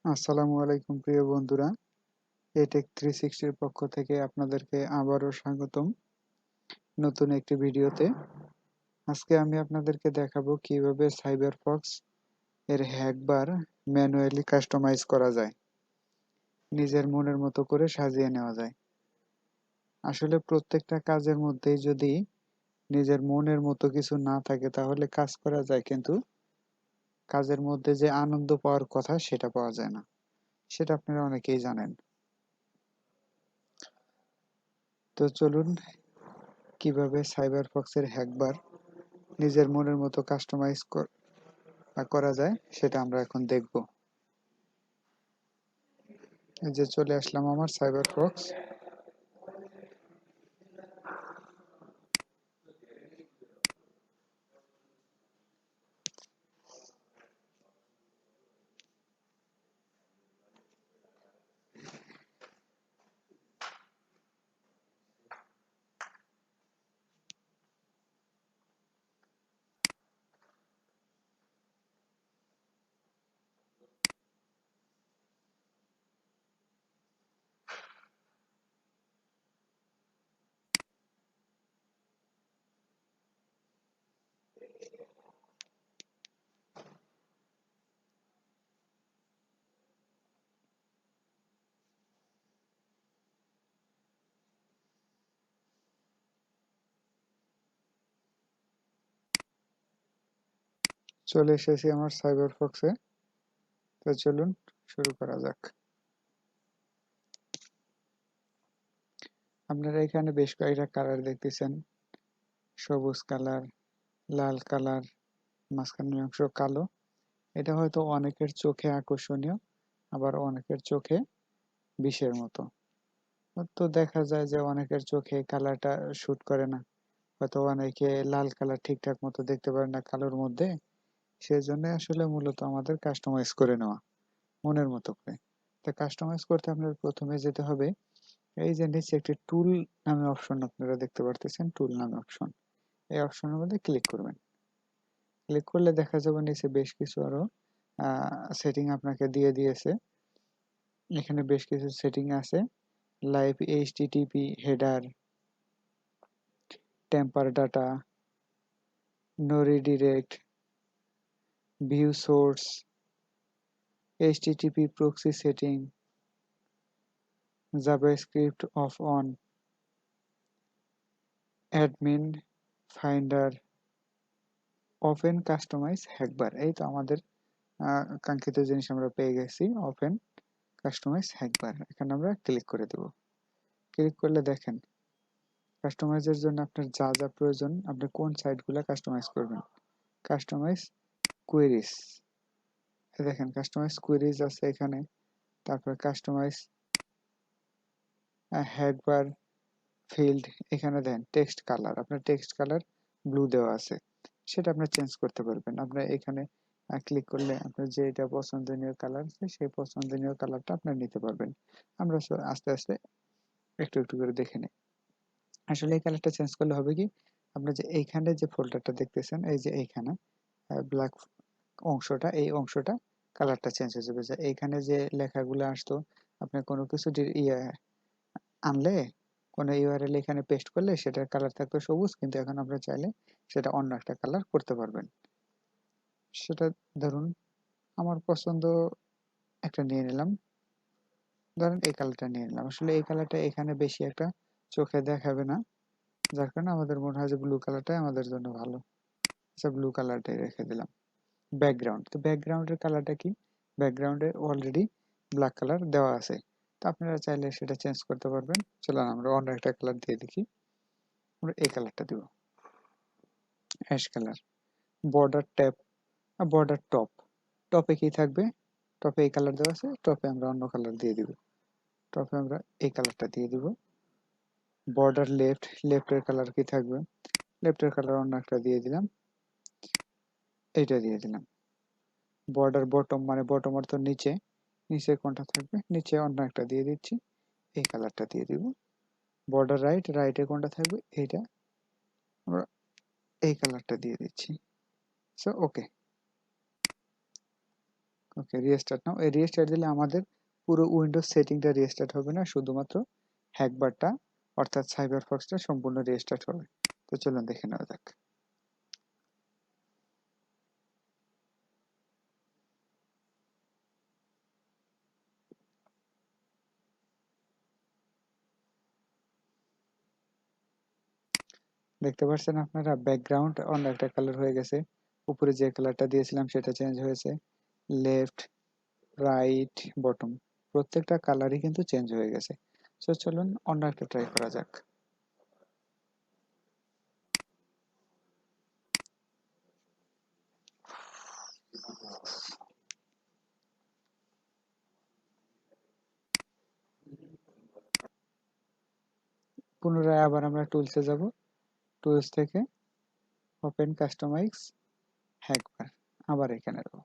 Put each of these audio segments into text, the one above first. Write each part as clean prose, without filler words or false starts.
আসসালামু আলাইকুম প্রিয় বন্ধুরা, এটেক 360 এর পক্ষ থেকে আপনাদেরকে আবারও স্বাগতম নতুন একটি ভিডিওতে। আজকে আমি আপনাদেরকে দেখাবো কিভাবে সাইবারফক্স এর হ্যাকবার ম্যানুয়ালি কাস্টমাইজ করা যায়, নিজের মনের মতো করে সাজিয়ে নেওয়া যায়। আসলে প্রত্যেকটা কাজের মধ্যেই যদি নিজের মনের মতো কিছু না থাকে তাহলে কাজ করা যায়, কিন্তু কাজের মধ্যে যে আনন্দ পাওয়ার কথা সেটা পাওয়া যায় না। সেটা আপনারা অনেকেই জানেন। তো চলুন কিভাবে সাইবারফক্সের হ্যাকবার নিজের মনের মতো কাস্টমাইজ করা যায় সেটা আমরা এখন দেখব। এই যে চলে আসলাম আমার সাইবারফক্স। চলে এসেছি আমার সাইবারফক্সে। তো চলুন শুরু করা যাক। আপনারা এখানে বেশ কয়েকটা কালার দেখতেছেন, সবুজ কালার, লাল কালার, মাঝখানের অংশ কালো। এটা হয়তো অনেকের চোখে আকর্ষণীয়, আবার অনেকের চোখে বিষের মতো। তো দেখা যায় যে অনেকের চোখে কালারটা শুট করে না, হয়তো অনেকে লাল কালার ঠিকঠাক মতো দেখতে পারে না কালোর মধ্যে। সেজন্য আসলে মূলত আমাদের কাস্টমাইজ করে নেওয়া মনের মতো করে। তো কাস্টমাইজ করতে আপনার প্রথমে যেতে হবে, এই যে নিচে একটি টুল নামে অপশন আপনারা দেখতে পারতেছেন, টুল নামে অপশন। এই অপশনের মধ্যে ক্লিক করবেন। ক্লিক করলে দেখা যাবে নিচে বেশ কিছু আরো সেটিং আপনাকে দিয়ে দিয়েছে। এখানে বেশ কিছু সেটিং আছে, live HTTP header, tamper data, no redirect, view source, HTTP proxy setting, JavaScript off on, admin finder, open customize HackBar. এই তো আমাদের কাঙ্ক্ষিত জিনিস আমরা পেয়ে গেছি, ওপেন কাস্টমাইজ হ্যাকবার। এখানে আমরা ক্লিক করে দেব। ক্লিক করলে দেখেন কাস্টমাইজের জন্য আপনার যা যা প্রয়োজন, আপনি কোন সাইটগুলো কাস্টমাইজ করবেন। কাস্টমাইজ কুয়েরিজ, দেখেন কাস্টমাইজ কুয়েরিজ আছে এখানে। তারপর কাস্টমাইজ হ্যাকবার ফিল্ড, এখানে দেন টেক্সট কালার, আপনার টেক্সট কালার ব্লু দেওয়া আছে, সেটা আপনি চেঞ্জ করতে পারবেন। আপনার এখানে ক্লিক করলে আপনার যেটা পছন্দনীয় কালার আছে সেই পছন্দনীয় কালারটা আপনি নিতে পারবেন। আমরা আস্তে আস্তে একটু একটু করে দেখে নিই। আসলে এই কালারটা চেঞ্জ করলে হবে কি, আপনার যে এইখানে যে ফোল্ডারটা দেখতেছেন, এই যে এইখানে ব্ল্যাক অংশটা, এই অংশটা কালারটা চেঞ্জ হয়ে যাবে। যে এইখানে যে লেখাগুলো আসতো, আপনি কোনো কিছু ইয়ে আনলে, কোনো ইউআরএল এখানে পেস্ট করলে সেটার কালার থাকতো সবুজ, কিন্তু এখন আপনি চাইলে সেটা অন্য একটা কালার করতে পারবেন। সেটা ধরুন আমার পছন্দ একটা নিয়ে নিলাম, ধরেন এই কালারটা নিয়ে নিলাম। আসলে এই কালারটা এখানে বেশি একটা চোখে দেখাবে না, যার কারণে আমাদের মনে হয় যে ব্লু কালারটাই আমাদের জন্য ভালো। আচ্ছা, ব্লু কালারটাই রেখে দিলাম। ব্যাকগ্রাউন্ড, তো ব্যাকগ্রাউন্ডের কালারটা কি, ব্যাকগ্রাউন্ডে অলরেডি ব্ল্যাক কালার দেওয়া আছে, তো আপনারা চাইলে সেটা চেঞ্জ করতে পারবেন। চলুন আমরা অন্য একটা কালার দিয়ে দেখি। আমরা এই কালারটা দিব, ash colour. Border tap, border top, টপে কি থাকবে, টপে এই কালার দেওয়া আছে, টপে আমরা অন্য কালার দিয়ে দিব। টপে আমরা এই কালারটা দিয়ে দিব। বর্ডার লেফট, লেফটের কালার কি থাকবে, লেফটের কালার অন্য একটা দিয়ে দিলাম, এইটা দিয়ে দিলাম। বর্ডার বটম, মানে বটম অর্থ নিচে, নিচে কোনটা থাকবে, নিচে অন্য একটা দিয়ে দিচ্ছি, এই কালারটা দিয়ে দিব। বর্ডার রাইট, রাইটে কোনটা থাকবে, এইটা আমরা এই কালারটা দিয়ে দিচ্ছি। সো ওকে, ওকে, রিস্টার্ট নাও। এই রিস্টার্ট দিলে আমাদের পুরো উইন্ডোজ সেটিংটা রিস্টার্ট হবে না, শুধুমাত্র হ্যাকবারটা অর্থাৎ সাইবারফক্সটা সম্পূর্ণ রিস্টার্ট হবে। তো চলুন দেখে নেওয়া যাক। দেখতে পাচ্ছেন আপনারা ব্যাকগ্রাউন্ড অন্য একটা কালার হয়ে গেছে, উপরে যে কালারটা দিয়েছিলাম সেটা চেঞ্জ হয়েছে, লেফট রাইট বটম প্রত্যেকটা কালারই কিন্তু চেঞ্জ হয়ে গেছে। সো চলুন অন্য একটা ট্রাই করা যাক। পুনরায় আবার আমরা টুলসে যাব, টুলস থেকে ওপেন কাস্টমাইজ হ্যাকবার, আবার এখানে দেবো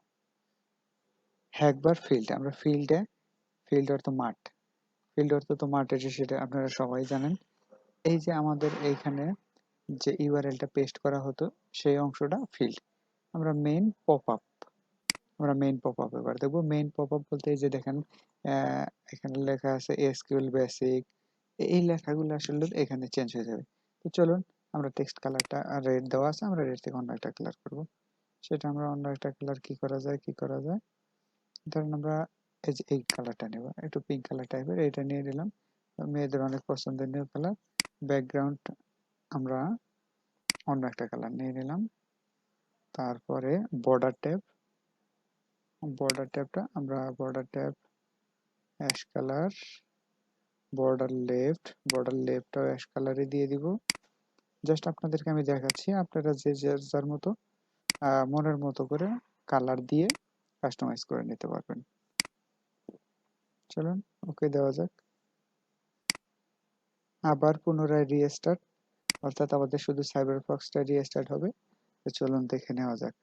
হ্যাকবার ফিল্ড। আমরা ফিল্ডে, ফিল্ড অর্থ মাঠ, ফিল্ড অর্থ তো মাঠ এসে, সেটা আপনারা সবাই জানেন। এই যে আমাদের এইখানে যে ইউআরএলটা পেস্ট করা হতো সেই অংশটা ফিল্ড। আমরা মেইন পপ আপ, আমরা মেইন পপ আপ এবার দেখবো। মেইন পপ আপ বলতে এই যে দেখেন এখানে লেখা আছে এসকিউএল বেসিক, এই লেখাগুলো আসলে এখানে চেঞ্জ হয়ে যাবে। তো চলুন আমরা টেক্সট কালারটা রেড দেওয়া আছে, আমরা রেড থেকে অন্য একটা কালার করব। সেটা আমরা অন্য একটা কালার কি করা যায়, কি করা যায়, ধরেন আমরা এই যে এই কালারটা নেব, একটু পিঙ্ক কালার টাইপের, এটা নিয়ে নিলাম। মেয়েদের অনেক পছন্দের কালার। ব্যাকগ্রাউন্ড আমরা অন্য একটা কালার নিয়ে নিলাম। তারপরে বর্ডার ট্যাব, বর্ডার ট্যাবটা আমরা border tab ash colour, border লেফটটাও অ্যাশ কালারে দিয়ে দিব। জাস্ট আপনাদেরকে আমি দেখাচ্ছি, আপনারা যে যার মতো মনের মতো করে কালার দিয়ে কাস্টমাইজ করে নিতে পারবেন। চলুন ওকে দেওয়া যাক। আবার পুনরায় রিস্টার্ট, অর্থাৎ আমাদের শুধু সাইবারফক্সটা রিস্টার্ট হবে। তো চলুন দেখে নেওয়া যাক।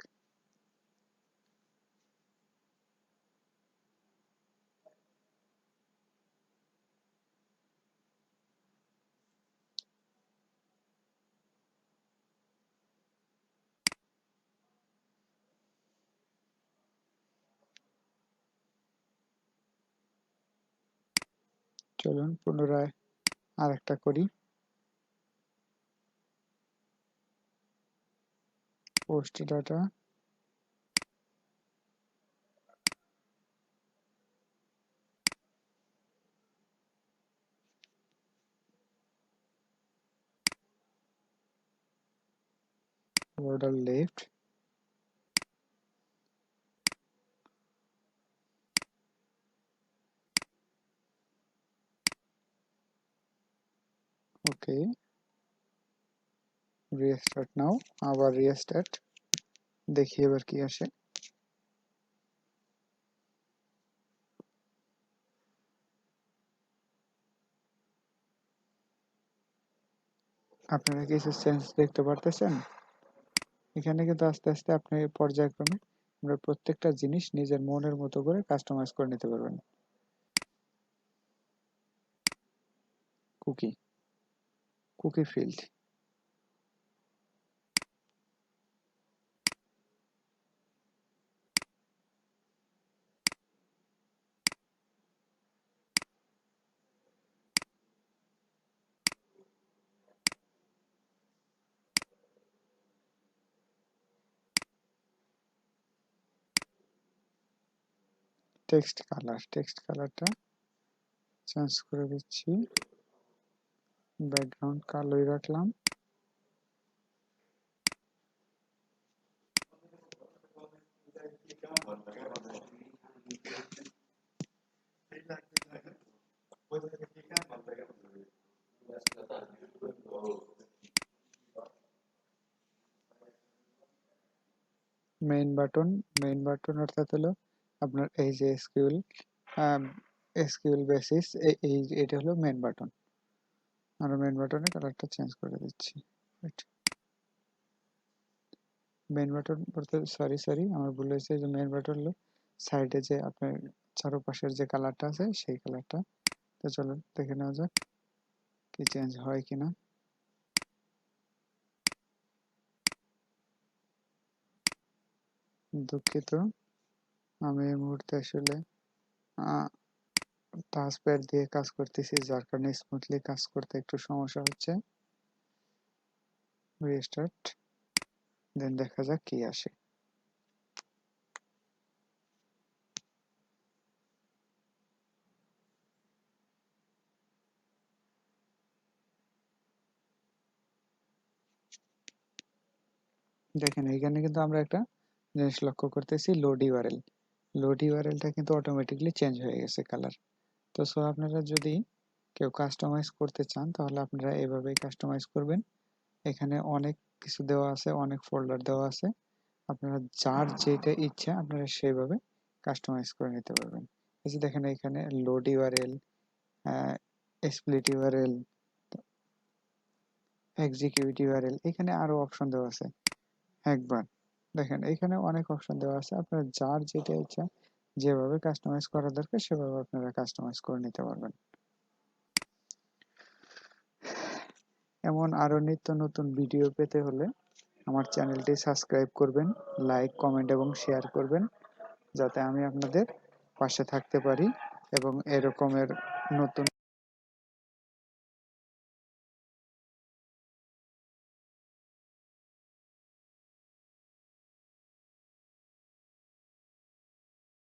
চলুন পুনরায় আরেকটা করি, পোস্ট ডাটা, বর্ডার লেফট, ওকে রিস্টার্ট নাও। আবার রিস্টার্ট, দেখি এবার কি আসে। আপনারা কিছু চেঞ্জ দেখতে পারতেছেন? এখানে কিন্তু আস্তে আস্তে আপনি পর্যায়ক্রমে আমরা প্রত্যেকটা জিনিস নিজের মনের মতো করে কাস্টমাইজ করে নিতে পারবেন। Cookie, cookie field, text colour, text কালারটা চেঞ্জ করে দিচ্ছি, ব্যাকগ্রাউন্ড কালোই রাখলাম। মেইন বাটন, মেইন বাটন অর্থাৎ হলো আপনার এই যে এসকিউএল, এসকিউএল বেসিস, এই এটা হলো মেইন বাটন। আমরা মেইন বাটনের কালারটা চেঞ্জ করে দিচ্ছি। মেইন বাটন বলতে সরি সরি আমার ভুল হয়েছে, যে মেইন বাটন হলো সাইডে যে আপনার চারপাশের যে কালারটা আছে সেই কালারটা। তো চলুন দেখে নেওয়া যাক কি চেঞ্জ হয় কিনা। দুঃখিত, আমি এই মুহূর্তে আসলে টাচ প্যাড দিয়ে কাজ করতেছি, যার কারণে স্মুথলি কাজ করতে একটু সমস্যা হচ্ছে। রিস্টার্ট, দেন দেখা যাক কি আসে। দেখেন এখানে কিন্তু আমরা একটা জিনিস লক্ষ্য করতেছি, লোড ইউআরএল। লোড ইউআরএলটা কিন্তু অটোমেটিকলি চেঞ্জ হয়ে গেছে কালার। তো সো আপনারা যদি কেউ কাস্টমাইজ করতে চান তাহলে আপনারা এভাবেই কাস্টমাইজ করবেন। এখানে অনেক কিছু দেওয়া আছে, অনেক ফোল্ডার দেওয়া আছে, আপনারা যার যেটা ইচ্ছা আপনারা সেইভাবে কাস্টমাইজ করে নিতে পারবেন। এই যে দেখেন এখানে load URL, split URL, execute URL, এখানে আরো অপশন দেওয়া আছে। একবার দেখেন এখানে অনেক অপশন দেওয়া আছে, আপনার যার যেটা ইচ্ছা যেভাবে কাস্টমাইজ করা দরকার সেভাবে আপনারা কাস্টমাইজ করে নিতে পারবেন। এমন আরো নিত্য নতুন ভিডিও পেতে হলে আমার চ্যানেলটি সাবস্ক্রাইব করবেন, লাইক, কমেন্ট এবং শেয়ার করবেন, যাতে আমি আপনাদের পাশে থাকতে পারি এবং এরকমের নতুন